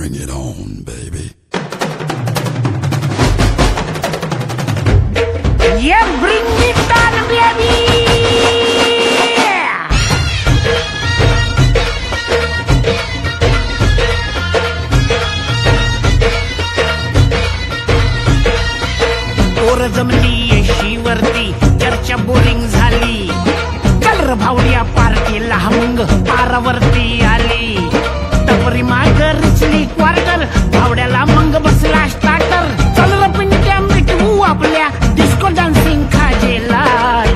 Bring it on, baby. Yeah, bring it on, baby. पोर जमली येशीवरती चर्चा बोरिंग झाली कलर भावड्या पार्टीला मग पारावरती आली टपरी माग रिचली क्वार्टर भावड्याला मग बसला स्टार्टर चल पिंट्या मिटवू आपल्या डिस्को डान्सिंग खाजेला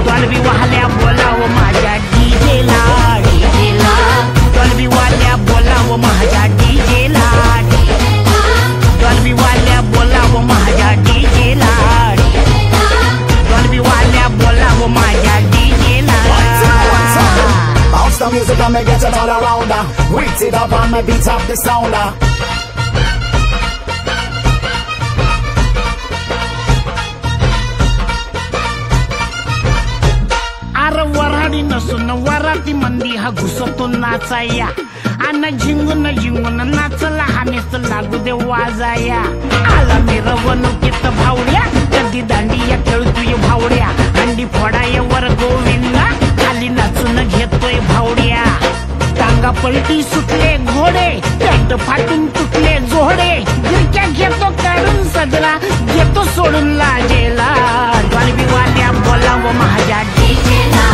डॉल्बी वाल्या बोलाव माझ्या डीजेला डीजेला डॉल्बी वाल्या बोलाव माझ्या डीजेला डॉल्बी वाल्या बोलाव माझ्या डीजेला डॉल्बी वाल्या बोलाव माझ्या डीजेला Bounce the music and me get it all around her. Wait it up and me beat up the sounder. अरे वराडी नसून वराती मंदी हा घुसतो नाचाया आणि झिंगून झिंगून नाचला हानेच लागू दे वाजाया आला मिरवणुकीत भावड्या कधी दांडिया खेळतोय भावड्या अंडी फोडाय वर गोविंदा खाली नाचून घेतोय भावड्या टांगा पलटी सुटले घोडे पॅन्ट फाटून तुटले जोडे गिरक्या घेतो काढून सजला घेतो सोडून लाजेला डॉल्बी वाल्या बोलाव माझ्या डीजेला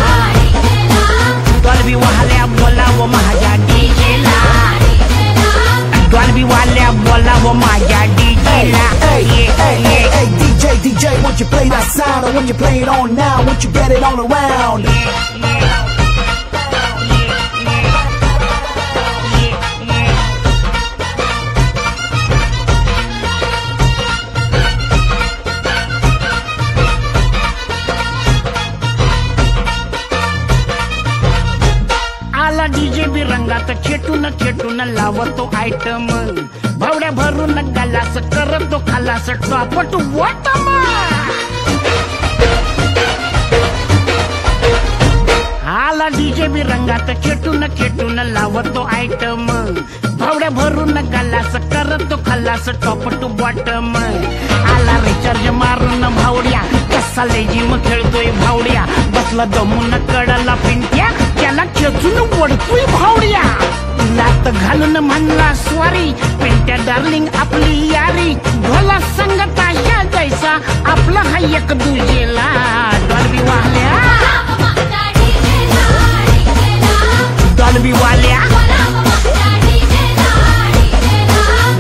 डॉल्बी वाल्या बोलाव माझ्या डीजेला डॉल्बी वाल्या बोलाव माझ्या डीजेला Hey, DJ, won't you play that sound? Or when you play it on now, won't you get it all around? आला डीजे बी रंगात खेटून खेटून लावतो आयटम भावड्या भरून गलास करतो खालास टॉपट बॉटम आला डीजे बी रंगात खेटून खेटून लावतो आयटम भावड्या भरून गलास करतो खालास टॉप टू बॉटम आला रिचार्ज मारून भावड्या कसा लेजिम खेळतोय भावड्या बसला दमून कडला पिंट्या त्याला खेचून वडतोय भावड्या लात घालून म्हणला स्वारी पिंट्या डार्लिंग आपली यारी ढोला संगता या जायचा आपला हा एक दुजेला डॉल्बी वाल्या डॉल्बी वाल्या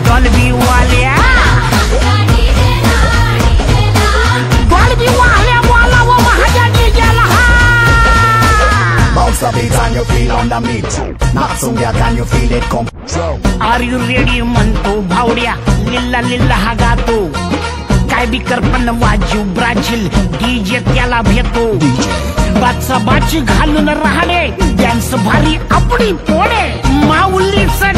डॉल्बी वाल्या डॉल्बी वाल्या बोलाव माझ्या डीजेला Bounce the beat and you feel on the meat. Not so yet and you feel it come. Are you ready म्हणतो भावड्या लिल्ला लिल्ला हा गातो काय बी करपण वाजू ब्राझील डीजे त्याला भेटतो बाचा बाची घालून राहणे डान्स भारी आपली पोडे माऊलीचा